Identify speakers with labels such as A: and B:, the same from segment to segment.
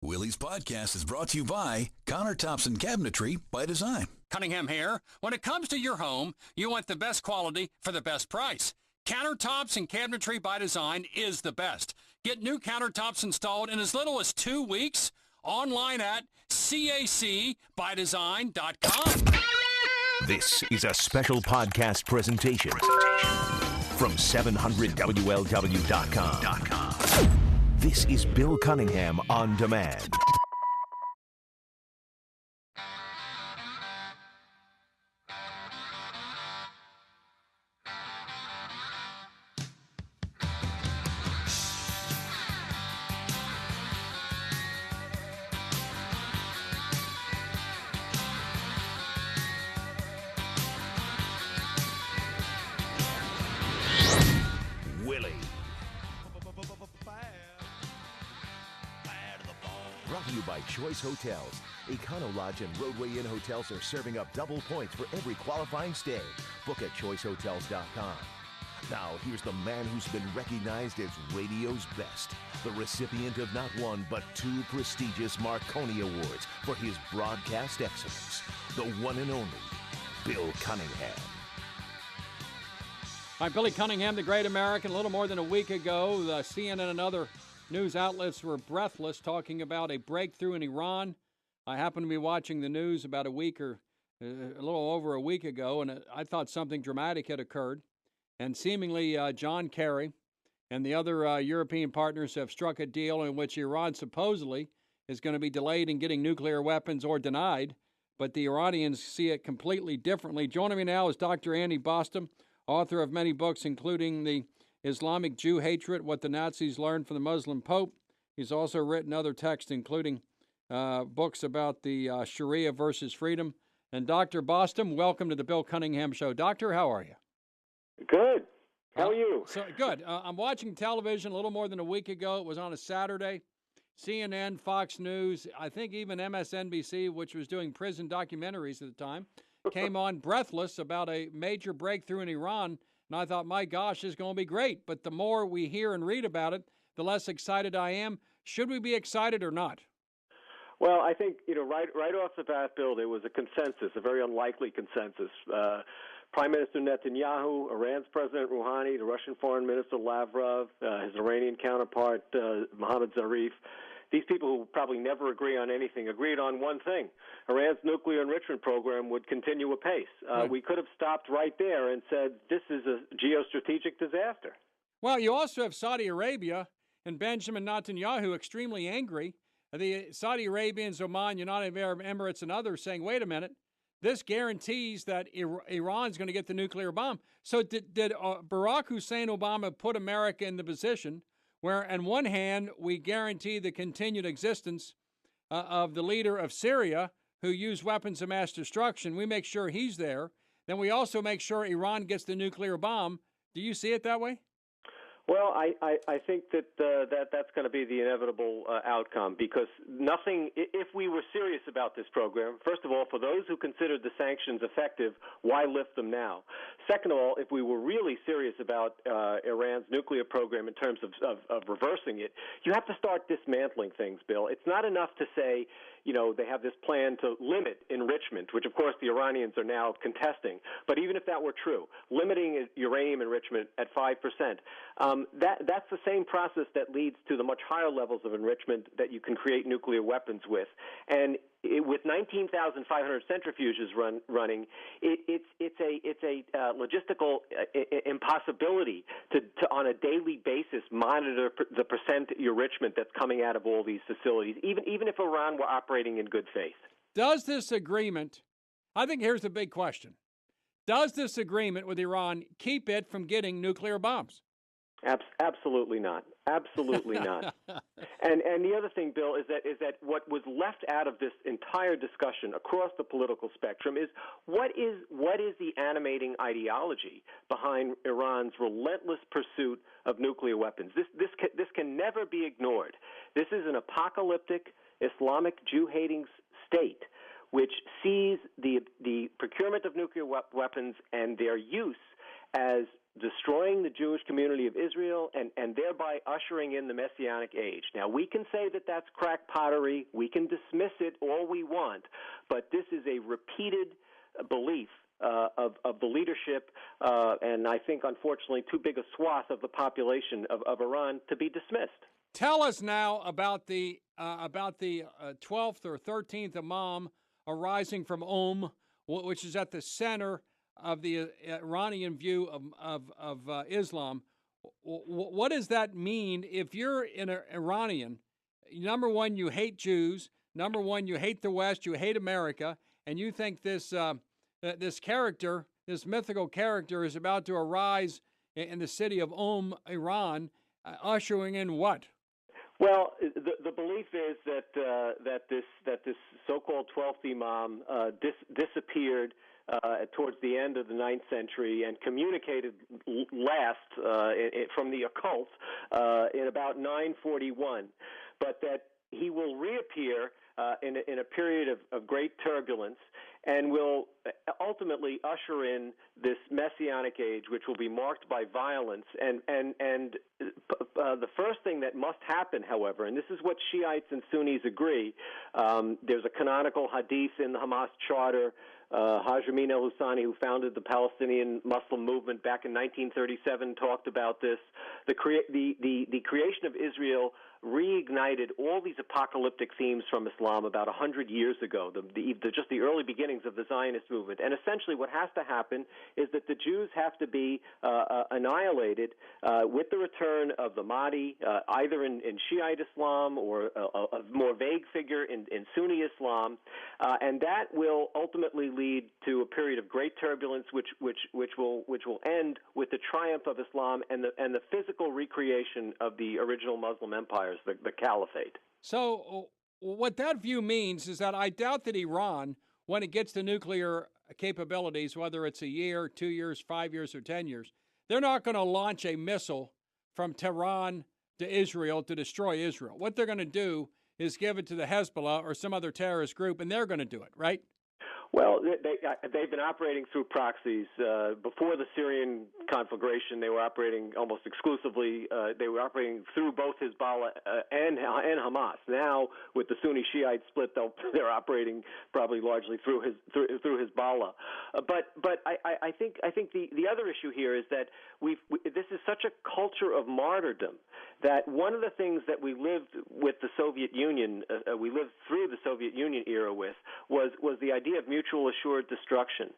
A: Willie's podcast is brought to you by Countertops and Cabinetry by Design.
B: Cunningham here. When it comes to your home, you want the best quality for the best price. Countertops and Cabinetry by Design is the best. Get new countertops installed in as little as 2 weeks. Online at cacbydesign.com.
C: This is a special podcast presentation from 700WLW.com. This is Bill Cunningham on Demand. Brought to you by Choice Hotels. Econo Lodge and Roadway Inn hotels are serving up double points for every qualifying stay. Book at choicehotels.com. Now, here's the man who's been recognized as radio's best, the recipient of not one but 2 prestigious Marconi Awards for his broadcast excellence, the one and only Bill Cunningham.
D: Hi, Billy Cunningham, the great American. A little more than a week ago, the CNN and other news outlets were breathless talking about a breakthrough in Iran. I happened to be watching the news about a little over a week ago, and I thought something dramatic had occurred. And seemingly John Kerry and the other European partners have struck a deal in which Iran supposedly is going to be delayed in getting nuclear weapons or denied, but the Iranians see it completely differently. Joining me now is Dr. Andy Bostom, author of many books, including the Islamic Jew Hatred, What the Nazis Learned from the Muslim Pope. He's also written other texts, including books about the Sharia versus freedom. And Dr. Bostom, welcome to the Bill Cunningham Show. Doctor, how are you?
E: Good. How are you?
D: Good. I'm watching television a little more than a week ago. It was on a Saturday. CNN, Fox News, I think even MSNBC, which was doing prison documentaries at the time, came on breathless about a major breakthrough in Iran. And I thought, my gosh, this is going to be great. But the more we hear and read about it, the less excited I am. Should we be excited or not?
E: Well, I think, right off the bat, Bill, there was a consensus, a very unlikely consensus. Prime Minister Netanyahu, Iran's President Rouhani, the Russian Foreign Minister Lavrov, his Iranian counterpart, Mohammad Zarif, these people who probably never agree on anything agreed on one thing. Iran's nuclear enrichment program would continue apace. We could have stopped right there and said, this is a geostrategic disaster.
D: Well, you also have Saudi Arabia and Benjamin Netanyahu extremely angry. The Saudi Arabians, Oman, United Arab Emirates, and others saying, wait a minute, this guarantees that Iran's going to get the nuclear bomb. So did Barack Hussein Obama put America in the position where, on one hand, we guarantee the continued existence of the leader of Syria who used weapons of mass destruction? We make sure he's there. Then we also make sure Iran gets the nuclear bomb. Do you see it that way?
E: Well, I think that that's going to be the inevitable outcome, because if we were serious about this program, first of all, for those who considered the sanctions effective, why lift them now? Second of all, if we were really serious about Iran's nuclear program in terms of reversing it, you have to start dismantling things, Bill. It's not enough to say, they have this plan to limit enrichment, which, of course, the Iranians are now contesting. But even if that were true, limiting uranium enrichment at 5%, that's the same process that leads to the much higher levels of enrichment that you can create nuclear weapons with. And with 19,500 centrifuges running, it's a logistical impossibility to on a daily basis monitor the percent enrichment that's coming out of all these facilities, even if Iran were operating in good faith.
D: Does this agreement, I think here's the big question, does this agreement with Iran keep it from getting nuclear bombs?
E: Absolutely not. Absolutely not. And the other thing, Bill, is that what was left out of this entire discussion across the political spectrum is what is the animating ideology behind Iran's relentless pursuit of nuclear weapons? This can never be ignored. This is an apocalyptic Islamic Jew-hating state which sees the procurement of nuclear weapons and their use as destroying the Jewish community of Israel, and thereby ushering in the Messianic age. Now, we can say that that's crackpottery. We can dismiss it all we want, but this is a repeated belief of the leadership, and I think, unfortunately, too big a swath of the population of Iran to be dismissed.
D: Tell us now about the 12th or 13th Imam arising from which is at the center of the Iranian view of Islam. What does that mean if you're an Iranian? Number one, you hate Jews. Number one, you hate the West. You hate America, and you think this character, this mythical character, is about to arise in the city of Iran, ushering in what?
E: Well, the belief is that this so-called 12th Imam disappeared towards the end of the 9th century and communicated last from the occult in about 941, but that he will reappear in a period of great turbulence and will ultimately usher in this messianic age, which will be marked by violence. And the first thing that must happen, however, and this is what Shiites and Sunnis agree, there's a canonical hadith in the Hamas charter. Haj Amin al-Husani, who founded the Palestinian Muslim movement back in 1937, talked about this. The creation of Israel reignited all these apocalyptic themes from Islam about 100 years ago, just the early beginnings of the Zionist movement. And essentially what has to happen is that the Jews have to be annihilated with the return of the Mahdi, either in Shiite Islam or a more vague figure in Sunni Islam, and that will ultimately lead to a period of great turbulence, which will end with the triumph of Islam and the physical recreation of the original Muslim empires, the caliphate.
D: So what that view means is that I doubt that Iran, when it gets to nuclear capabilities, whether it's a year, 2 years, 5 years, or 10 years, they're not going to launch a missile from Tehran to Israel to destroy Israel. What they're going to do is give it to the Hezbollah or some other terrorist group, and they're going to do it, right?
E: Well, they've been operating through proxies. Before the Syrian conflagration, they were operating almost exclusively. They were operating through both Hezbollah and Hamas. Now, with the Sunni-Shiite split, they're operating probably largely through Hezbollah. But I think the other issue here is that this is such a culture of martyrdom that one of the things that we lived with the Soviet Union, we lived through the Soviet Union era with, was the idea of mutual assured destruction.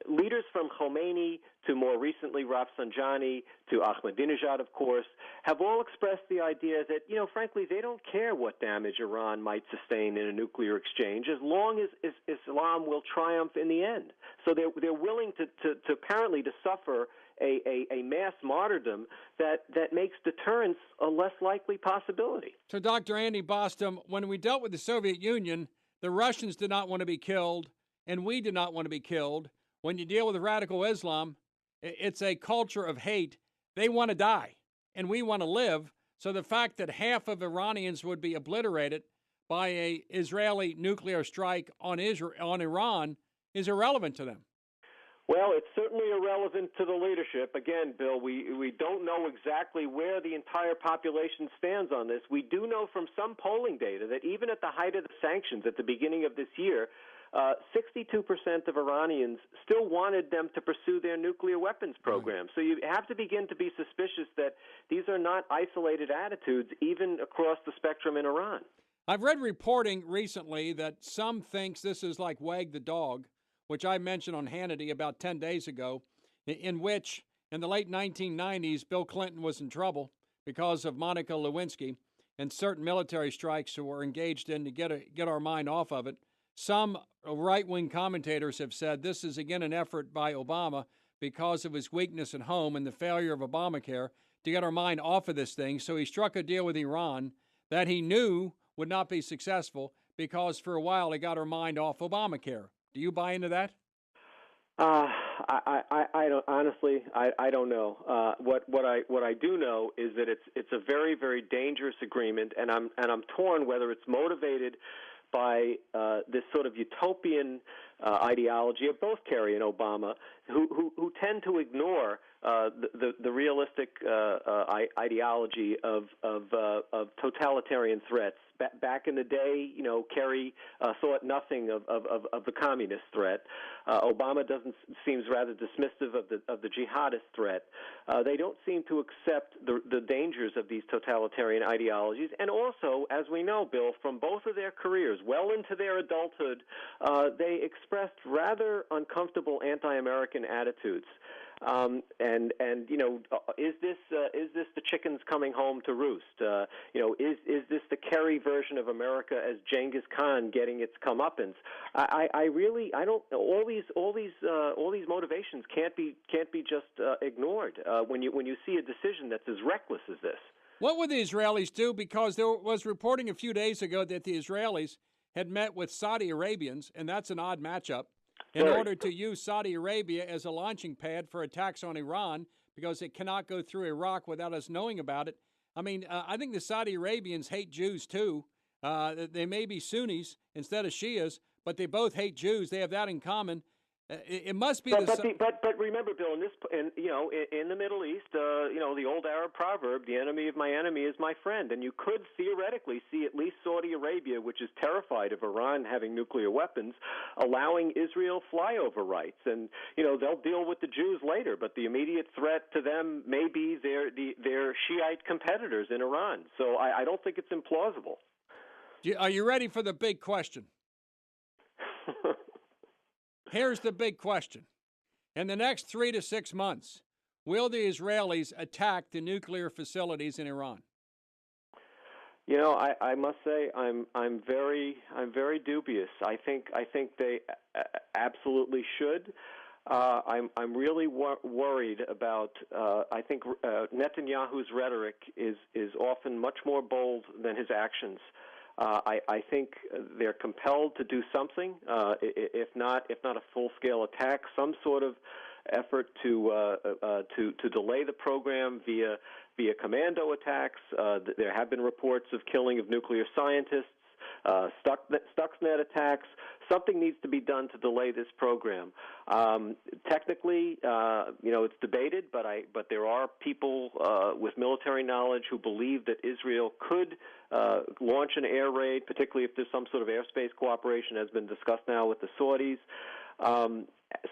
E: Leaders from Khomeini to more recently Rafsanjani to Ahmadinejad, of course, have all expressed the idea that, frankly, they don't care what damage Iran might sustain in a nuclear exchange as long as Islam will triumph in the end. So they're willing to apparently to suffer a mass martyrdom that makes deterrence a less likely possibility.
D: So, Dr. Andy Bostom, when we dealt with the Soviet Union, the Russians did not want to be killed, and we did not want to be killed. When you deal with radical Islam, it's a culture of hate. They want to die, and we want to live. So the fact that half of Iranians would be obliterated by an Israeli nuclear strike on Iran is irrelevant to them.
E: Well, it's certainly irrelevant to the leadership. Again, Bill, we don't know exactly where the entire population stands on this. We do know from some polling data that even at the height of the sanctions at the beginning of this year, 62% of Iranians still wanted them to pursue their nuclear weapons program. So you have to begin to be suspicious that these are not isolated attitudes, even across the spectrum in Iran.
D: I've read reporting recently that some thinks this is like Wag the Dog, which I mentioned on Hannity about 10 days ago, in which, in the late 1990s, Bill Clinton was in trouble because of Monica Lewinsky and certain military strikes that were engaged in to get our mind off of it. Some right-wing commentators have said this is, again, an effort by Obama because of his weakness at home and the failure of Obamacare to get our mind off of this thing. So he struck a deal with Iran that he knew would not be successful because for a while it got our mind off Obamacare. Do you buy into that?
E: I don't, honestly, I don't know. What I do know is that it's a very, very dangerous agreement, and I'm torn whether it's motivated by this sort of utopian ideology of both Kerry and Obama, who tend to ignore the realistic ideology of totalitarian threats. Back in the day, Kerry thought nothing of the communist threat. Obama seems rather dismissive of the jihadist threat. They don't seem to accept the dangers of these totalitarian ideologies. And also, as we know, Bill, from both of their careers, well into their adulthood, they expressed rather uncomfortable anti-American attitudes. Is this the chickens coming home to roost? Is this the Kerry version of America as Genghis Khan getting its comeuppance? I don't. All these motivations can't be just ignored when you see a decision that's as reckless as this.
D: What would the Israelis do? Because there was reporting a few days ago that the Israelis had met with Saudi Arabians, and that's an odd matchup, in order to use Saudi Arabia as a launching pad for attacks on Iran, because it cannot go through Iraq without us knowing about it. I mean, I think the Saudi Arabians hate Jews too. They may be Sunnis instead of Shias, but they both hate Jews. They have that in common. It must be.
E: But remember, Bill, in the Middle East, the old Arab proverb, "The enemy of my enemy is my friend," and you could theoretically see at least Saudi Arabia, which is terrified of Iran having nuclear weapons, allowing Israel flyover rights, and they'll deal with the Jews later. But the immediate threat to them may be their Shiite competitors in Iran. So I don't think it's implausible.
D: Are you ready for the big question? Here's the big question. In the next 3 to 6 months, will the Israelis attack the nuclear facilities in Iran?
E: I must say I'm very dubious. I think they absolutely should. I'm really worried about. I think Netanyahu's rhetoric is often much more bold than his actions. I think they're compelled to do something, if not a full-scale attack, some sort of effort to delay the program via commando attacks. There have been reports of killing of nuclear scientists, Stuxnet attacks. Something needs to be done to delay this program. Technically, it's debated, but there are people with military knowledge who believe that Israel could launch an air raid, particularly if there's some sort of airspace cooperation, has been discussed now with the Saudis.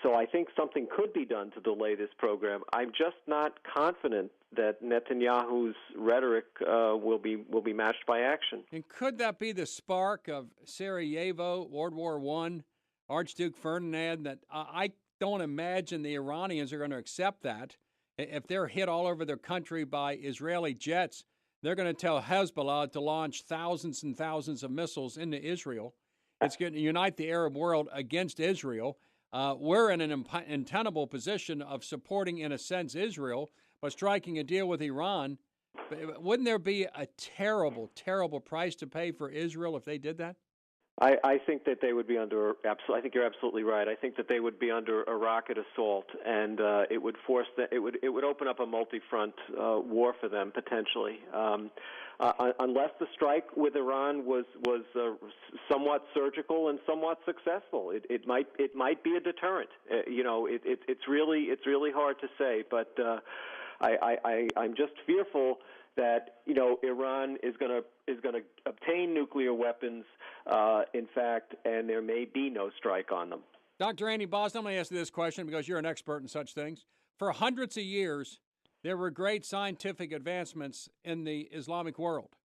E: So I think something could be done to delay this program. I'm just not confident that Netanyahu's rhetoric will be matched by action.
D: And could that be the spark of Sarajevo, World War I, Archduke Ferdinand? That I don't imagine the Iranians are going to accept that. If they're hit all over their country by Israeli jets, they're going to tell Hezbollah to launch thousands and thousands of missiles into Israel. It's going to unite the Arab world against Israel. We're in an untenable position of supporting, in a sense, Israel, but striking a deal with Iran. Wouldn't there be a terrible, terrible price to pay for Israel if they did that?
E: I think that they would be under. I think you're absolutely right. I think that they would be under a rocket assault, and it would force that. It would open up a multi-front war for them potentially. Unless the strike with Iran was somewhat surgical and somewhat successful, it might be a deterrent. It's really hard to say, but I'm just fearful that Iran is going to obtain nuclear weapons, in fact, and there may be no strike on them.
D: Dr. Andy Bostom, I'm going to ask you this question because you're an expert in such things. For hundreds of years, there were great scientific advancements in the Islamic world,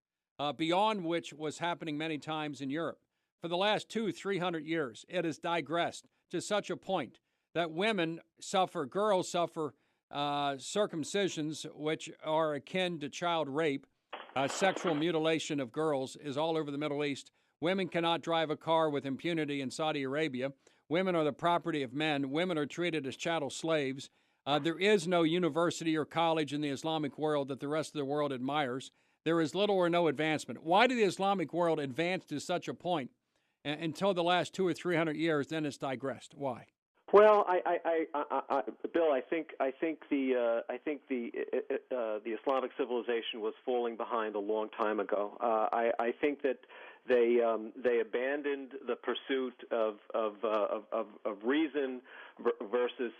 D: beyond which was happening many times in Europe. For the last 200-300 years, it has digressed to such a point that girls suffer circumcisions, which are akin to child rape. Sexual mutilation of girls is all over the Middle East. Women cannot drive a car with impunity in Saudi Arabia. Women are the property of men. Women are treated as chattel slaves. There is no university or college in the Islamic world that the rest of the world admires. There is little or no advancement. Why did the Islamic world advance to such a point until the last 200 or 300 years? Then it's digressed. Why?
E: Well, Bill, I think the Islamic civilization was falling behind a long time ago. I think that They abandoned the pursuit of reason versus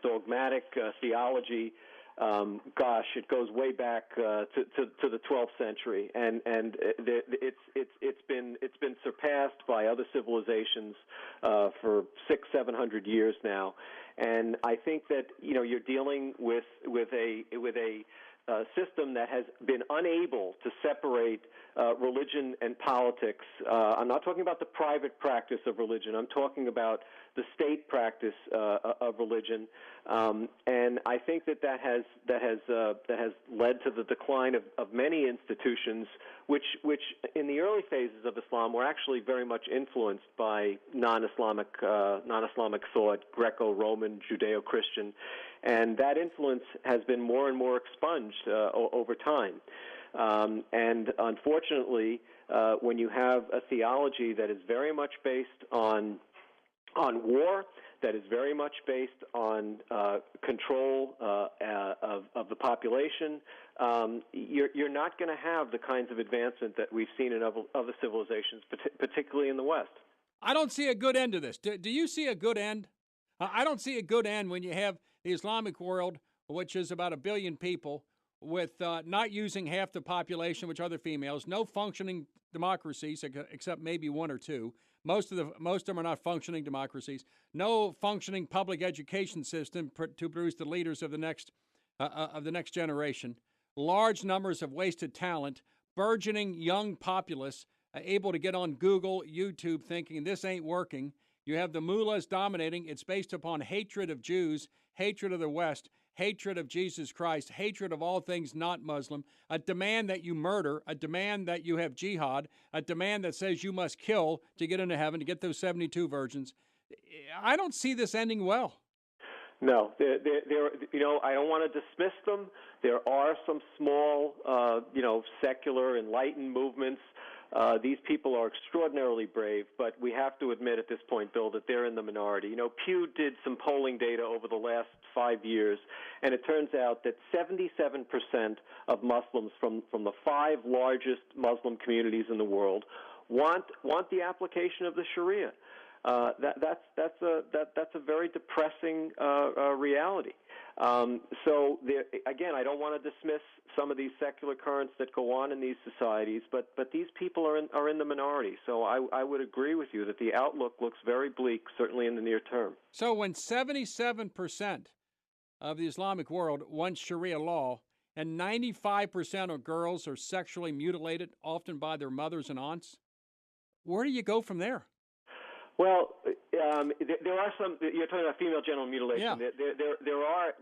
E: dogmatic theology. Gosh, it goes way back to the 12th century, and it's been surpassed by other civilizations for 600-700 years now, and I think that you're dealing with a system that has been unable to separate religion and politics. I'm not talking about the private practice of religion. I'm talking about the state practice of religion, and I think that has led to the decline of many institutions, which in the early phases of Islam were actually very much influenced by non-Islamic thought, Greco-Roman, Judeo-Christian, and that influence has been more and more expunged over time. And unfortunately, when you have a theology that is very much based on war, that is very much based on control of the population, you're not going to have the kinds of advancement that we've seen in other civilizations, particularly in the West.
D: I don't see a good end to this. Do you see a good end? I don't see a good end when you have the Islamic world, which is about 1 billion people, with not using half the population, which are the females, no functioning democracies except maybe one or two. Most of them are not functioning democracies. No functioning public education system to produce the leaders of the next generation. Large numbers of wasted talent, burgeoning young populace able to get on Google, YouTube, thinking this ain't working. You have the mullahs dominating. It's based upon hatred of Jews, hatred of the West, hatred of Jesus Christ, hatred of all things not Muslim, a demand that you murder, a demand that you have jihad, a demand that says you must kill to get into heaven, to get those 72 virgins. I don't see this ending well.
E: No, I don't want to dismiss them. There are some small, secular, enlightened movements. These people are extraordinarily brave, but we have to admit at this point, Bill, that they're in the minority. Pew did some polling data over the last 5 years, and it turns out that 77% of Muslims from the 5 largest Muslim communities in the world want the application of the Sharia. That's a very depressing reality. So again, I don't want to dismiss some of these secular currents that go on in these societies, but these people are in the minority. So I would agree with you that the outlook looks very bleak, certainly in the near term.
D: So when 77% of the Islamic world wants Sharia law, and 95% of girls are sexually mutilated, often by their mothers and aunts, where do you go from there?
E: Well, there are some. You're talking about female genital mutilation.
D: Yeah.
E: There are.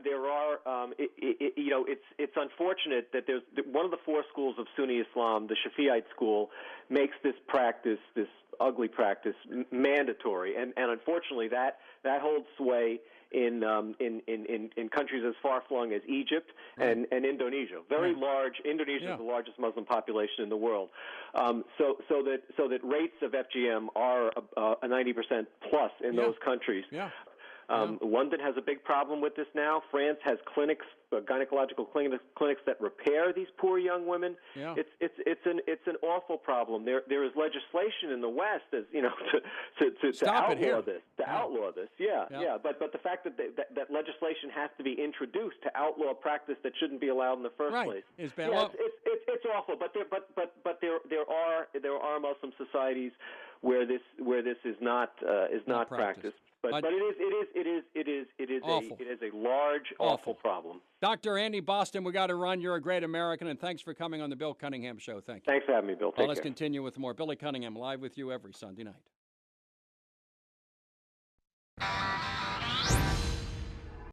E: It's unfortunate that there's one of the 4 schools of Sunni Islam, the Shafi'ite school, makes this practice, this ugly practice, mandatory, and unfortunately that holds sway in countries as far-flung as Egypt and Indonesia. Very large. Indonesia is the largest Muslim population in the world. So that rates of FGM are 90% plus in those countries. Yeah. London has a big problem with this now. France has clinics, gynecological clinics that repair these poor young women. Yeah. It's an awful problem. There is legislation in the West, as to outlaw this. Outlaw this. Yeah. But the fact that legislation has to be introduced to outlaw a practice that shouldn't be allowed in the first place.
D: It's bad.
E: Yeah, it's awful. But there are Muslim societies where this is not practiced. But it is a large, awful problem.
D: Dr. Andy Bostom, we got to run. You're a great American, and thanks for coming on the Bill Cunningham Show. Thank you.
E: Thanks for having me, Bill. Take care.
D: Let's continue with more. Billy Cunningham live with you every Sunday night.